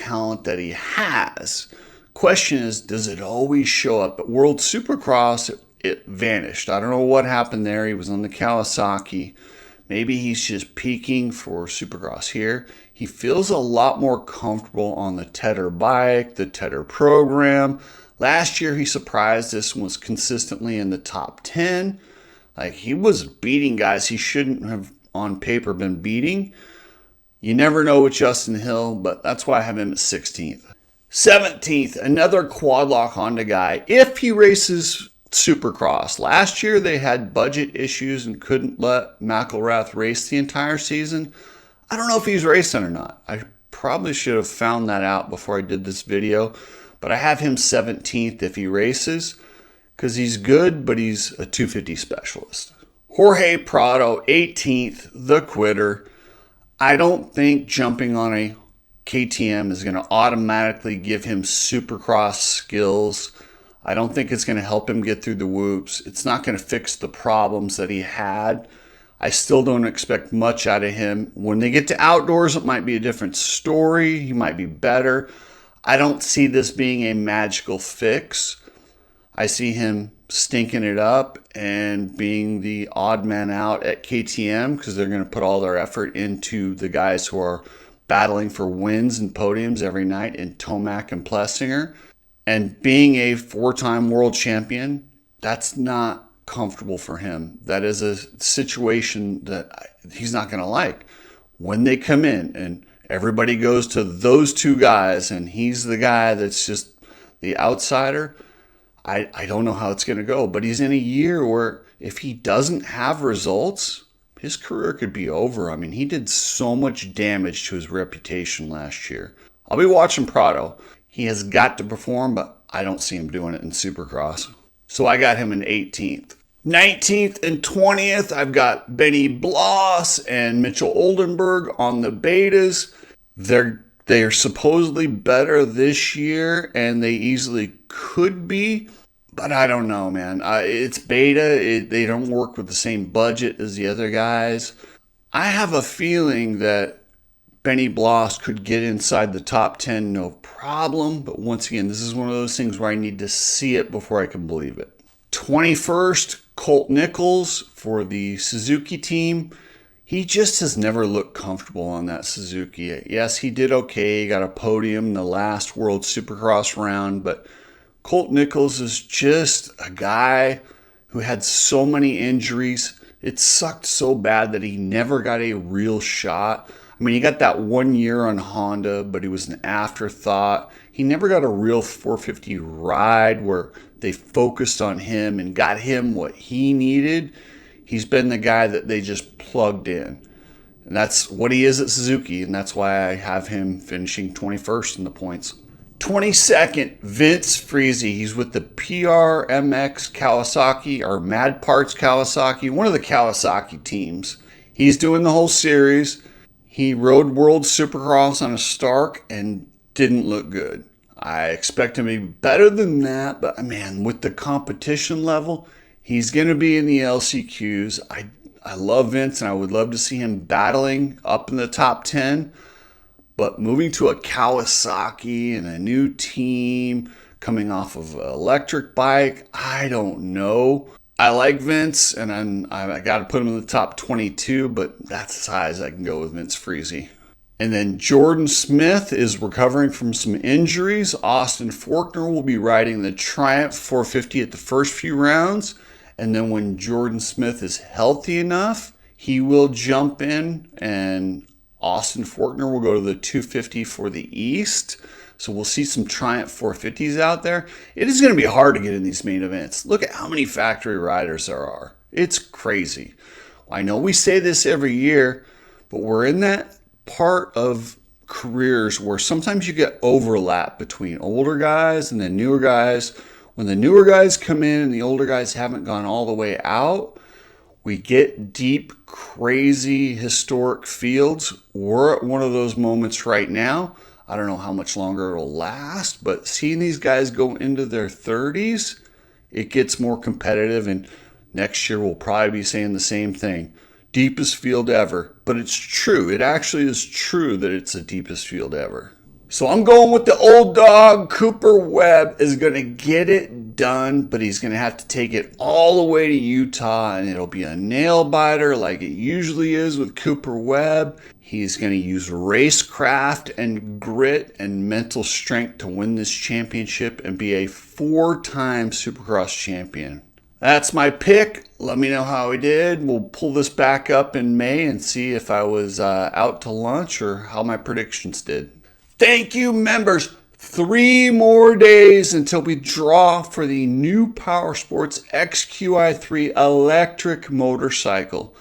talent that he has. Question is, does it always show up? At World Supercross, it vanished. I don't know what happened there. He was on the Kawasaki. Maybe he's just peaking for Supercross here. He feels a lot more comfortable on the Tedder bike, the Tedder program. Last year, he surprised us and was consistently in the top 10. Like, he was beating guys he shouldn't have on paper been beating. You never know with Justin Hill, but that's why I have him at 16th. 17th, another quad lock Honda guy. If he races Supercross. Last year they had budget issues and couldn't let McElrath race the entire season. I don't know if he's racing or not. I probably should have found that out before I did this video, but I have him 17th if he races because he's good, but he's a 250 specialist. Jorge Prado, 18th, the quitter. I don't think jumping on a KTM is going to automatically give him Supercross skills. I don't think it's going to help him get through the whoops. It's not going to fix the problems that he had. I still don't expect much out of him. When they get to outdoors, it might be a different story. He might be better. I don't see this being a magical fix. I see him stinking it up and being the odd man out at KTM because they're going to put all their effort into the guys who are battling for wins and podiums every night in Tomac and Plessinger. And being a four-time world champion, that's not comfortable for him. That is a situation that he's not going to like. When they come in and everybody goes to those two guys and he's the guy that's just the outsider, I don't know how it's going to go. But he's in a year where if he doesn't have results, his career could be over. I mean, he did so much damage to his reputation last year. I'll be watching Prado. He has got to perform, but I don't see him doing it in Supercross. So I got him in 18th. 19th and 20th, I've got Benny Bloss and Mitchell Oldenburg on the betas. They are supposedly better this year, and they easily could be, but I don't know, man. It's beta. They don't work with the same budget as the other guys. I have a feeling that Benny Bloss could get inside the top 10, no problem. But once again, this is one of those things where I need to see it before I can believe it. 21st, Colt Nichols for the Suzuki team. He just has never looked comfortable on that Suzuki. Yes, he did okay. He got a podium in the last World Supercross round. But Colt Nichols is just a guy who had so many injuries. It sucked so bad that he never got a real shot. I mean, he got that 1 year on Honda, but he was an afterthought. He never got a real 450 ride where they focused on him and got him what he needed. He's been the guy that they just plugged in. And that's what he is at Suzuki, and that's why I have him finishing 21st in the points. 22nd, Vince Friese. He's with the PRMX Kawasaki, or Mad Parts Kawasaki, one of the Kawasaki teams. He's doing the whole series. He rode World Supercross on a Stark and didn't look good. I expect him to be better than that, but man, with the competition level, he's going to be in the LCQs. I love Vince, and I would love to see him battling up in the top 10. But moving to a Kawasaki and a new team, coming off of an electric bike, I don't know. I like Vince, and I got to put him in the top 22, but that's as high as I can go with Vince Friese. And then Jordan Smith is recovering from some injuries. Austin Faulkner will be riding the Triumph 450 at the first few rounds. And then when Jordan Smith is healthy enough, he will jump in, and Austin Faulkner will go to the 250 for the East. So we'll see some Triumph 450s out there. It is going to be hard to get in these main events. Look at how many factory riders there are. It's crazy. I know we say this every year, but we're in that part of careers where sometimes you get overlap between older guys and the newer guys. When the newer guys come in and the older guys haven't gone all the way out, we get deep, crazy, historic fields. We're at one of those moments right now. I don't know how much longer it'll last, but seeing these guys go into their 30s, it gets more competitive, and next year we'll probably be saying the same thing. Deepest field ever. But it's true. It actually is true that it's the deepest field ever. So I'm going with the old dog. Cooper Webb is going to get it done, but he's going to have to take it all the way to Utah, and it'll be a nail biter like it usually is with Cooper Webb. He's going to use racecraft and grit and mental strength to win this championship and be a 4-time Supercross champion. That's my pick. Let me know how he did. We'll pull this back up in May and see if I was out to lunch or how my predictions did. Thank you, members. 3 more days until we draw for the new Power Sports XQi3 electric motorcycle.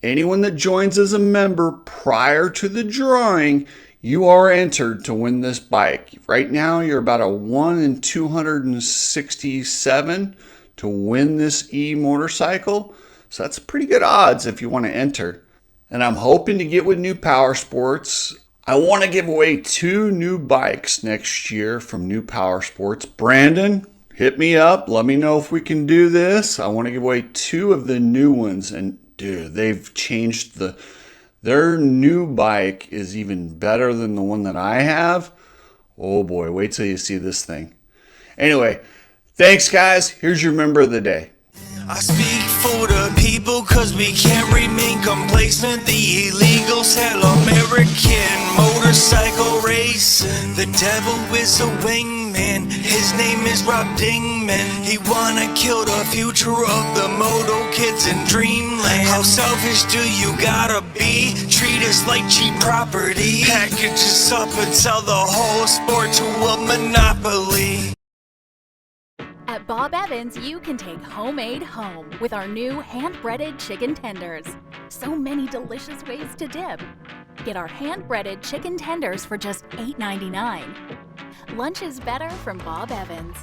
Anyone that joins as a member prior to the drawing, you are entered to win this bike. Right now, you're about a 1 in 267 to win this e-motorcycle. So that's pretty good odds if you want to enter. And I'm hoping to get with New Power Sports. I want to give away 2 new bikes next year from New Power Sports. Brandon, hit me up. Let me know if we can do this. I want to give away 2 of the new ones. And dude, they've changed their new bike is even better than the one that I have. Oh boy, wait till you see this thing. Anyway, thanks guys. Here's your member of the day. I speak for the people cause we can't remain complacent. The illegal sell American motorcycle race. The devil is a wingman, his name is Rob Dingman. He wanna kill the future of the moto kids in dreamland. How selfish do you gotta be? Treat us like cheap property. Package us up and sell the whole sport to a monopoly. At Bob Evans, you can take homemade home with our new hand-breaded chicken tenders. So many delicious ways to dip. Get our hand-breaded chicken tenders for just $8.99. Lunch is better from Bob Evans.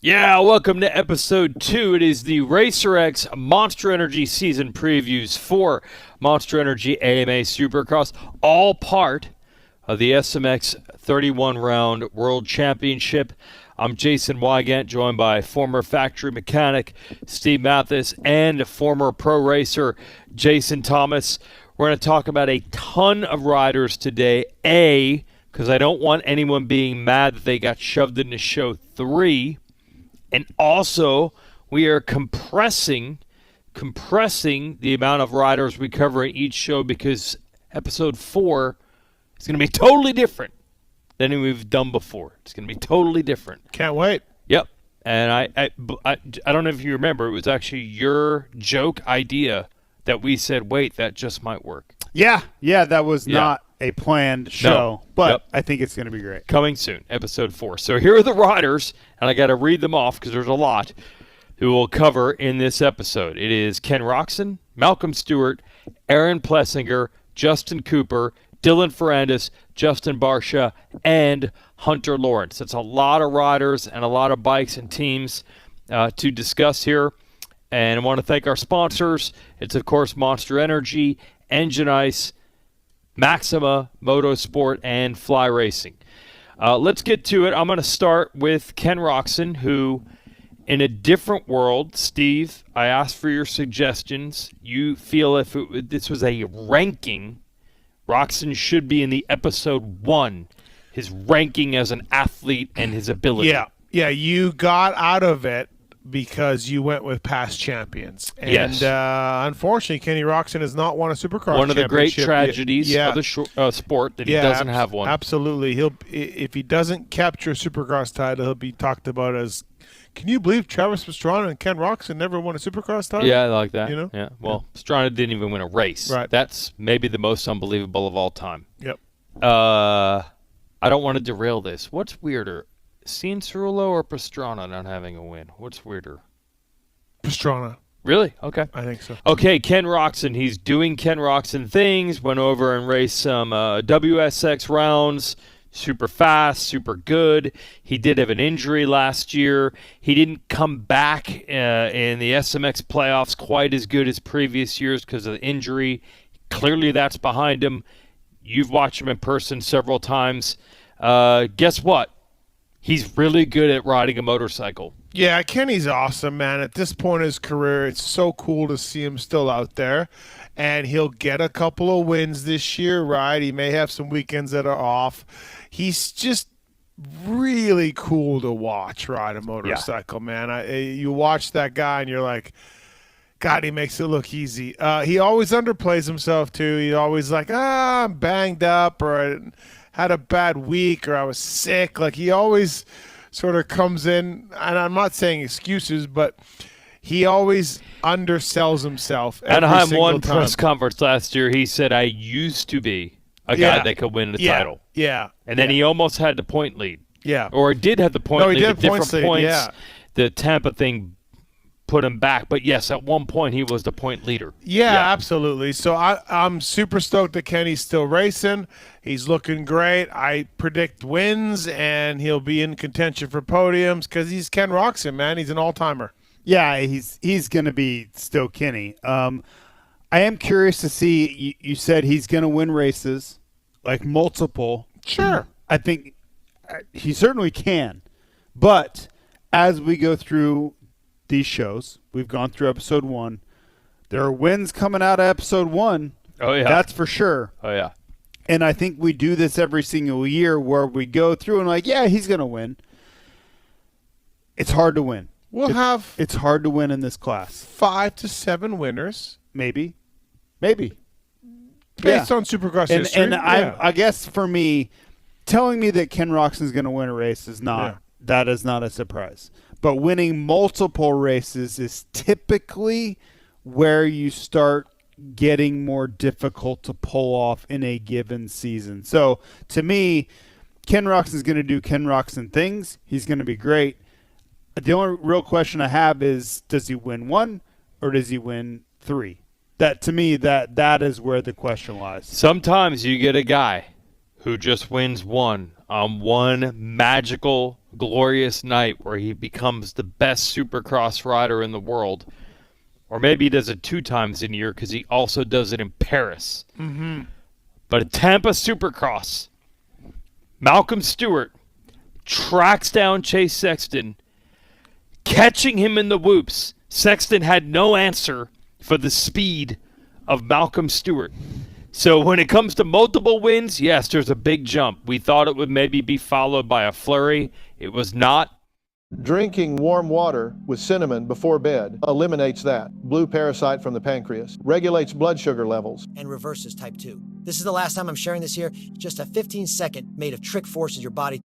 Yeah, welcome to episode 2. It is the Racer X Monster Energy season previews for Monster Energy AMA Supercross, all part of the SMX 31 round World Championship. I'm Jason Wygant, joined by former factory mechanic Steve Mathis and former pro racer Jason Thomas. We're going to talk about a ton of riders today. Because I don't want anyone being mad that they got shoved into show 3. And also, we are compressing the amount of riders we cover in each show because episode 4 is going to be totally different than we've done before. It's going to be totally different. Can't wait. Yep. And I don't know if you remember, it was actually your joke idea that we said, wait, that just might work. Yeah, that was not a planned show, but I think it's going to be great. Coming soon, episode 4. So here are the riders, and I got to read them off because there's a lot who we'll cover in this episode. It is Ken Roczen, Malcolm Stewart, Aaron Plessinger, Justin Cooper, Dylan Ferrandis, Justin Barsha, and Hunter Lawrence. That's a lot of riders and a lot of bikes and teams to discuss here. And I want to thank our sponsors. It's, of course, Monster Energy, Engine Ice, Maxima, Motorsport, and Fly Racing. Let's get to it. I'm going to start with Ken Roczen, who, in a different world, Steve, I asked for your suggestions. You feel if this was a ranking, Roczen should be in the episode 1, his ranking as an athlete and his ability. Yeah, you got out of it because you went with past champions. And yes. Unfortunately, Kenny Roczen has not won a Supercross One of the great championship tragedies of the sport that he doesn't have one. Absolutely. If he doesn't capture a Supercross title, he'll be talked about as, can you believe Travis Pastrana and Ken Roczen never won a Supercross title? Yeah, I like that. You know? Yeah. Well, Pastrana didn't even win a race. Right. That's maybe the most unbelievable of all time. Yep. I don't want to derail this. What's weirder, Cianciarulo or Pastrana not having a win? What's weirder? Pastrana. Really? Okay. I think so. Okay, Ken Roczen. He's doing Ken Roczen things. Went over and raced some WSX rounds. Super fast, super good. He did have an injury last year. He didn't come back in the SMX playoffs quite as good as previous years because of the injury. Clearly that's behind him. You've watched him in person several times. Guess what? He's really good at riding a motorcycle. Yeah, Kenny's awesome, man. At this point in his career, it's so cool to see him still out there. And he'll get a couple of wins this year, right? He may have some weekends that are off. He's just really cool to watch ride a motorcycle, man. You watch that guy and you're like, God, he makes it look easy. He always underplays himself, too. He's always like, I'm banged up, or I had a bad week, or I was sick. Like, he always sort of comes in, and I'm not saying excuses, but he always undersells himself every Anaheim single won time. press conference last year. He said, I used to be a guy that could win the title. Yeah. And then he almost had the point lead. Yeah. Or did have the point lead at different points. Yeah. The Tampa thing put him back. But, yes, at one point he was the point leader. Yeah, absolutely. So I'm super stoked that Kenny's still racing. He's looking great. I predict wins, and he'll be in contention for podiums because he's Ken Roczen, man. He's an all-timer. Yeah, he's going to be still Kenny. I am curious to see, you said he's going to win races, like multiple. Sure. I think he certainly can. But as we go through these shows, we've gone through episode 1. There are wins coming out of episode 1. Oh, yeah. That's for sure. Oh, yeah. And I think we do this every single year where we go through and like, yeah, he's going to win. It's hard to win. It's hard to win in this class. 5 to 7 winners. Maybe. Based on Supercross history. And I guess for me, telling me that Ken Roczen's going to win a race is that is not a surprise. But winning multiple races is typically where you start getting more difficult to pull off in a given season. So to me, Ken Roczen's going to do Ken Roczen things. He's going to be great. The only real question I have is, does he win 1 or does he win 3? That to me, that is where the question lies. Sometimes you get a guy who just wins 1 on one magical, glorious night where he becomes the best Supercross rider in the world. Or maybe he does it 2 times in a year because he also does it in Paris. Mm-hmm. But at Tampa Supercross, Malcolm Stewart tracks down Chase Sexton, catching him in the whoops. Sexton had no answer for the speed of Malcolm Stewart. So when it comes to multiple wins, yes, there's a big jump. We thought it would maybe be followed by a flurry. It was not. Drinking warm water with cinnamon before bed eliminates that blue parasite from the pancreas, regulates blood sugar levels, and reverses type 2. This is the last time I'm sharing this here. Just a 15-second made of trick forces your body.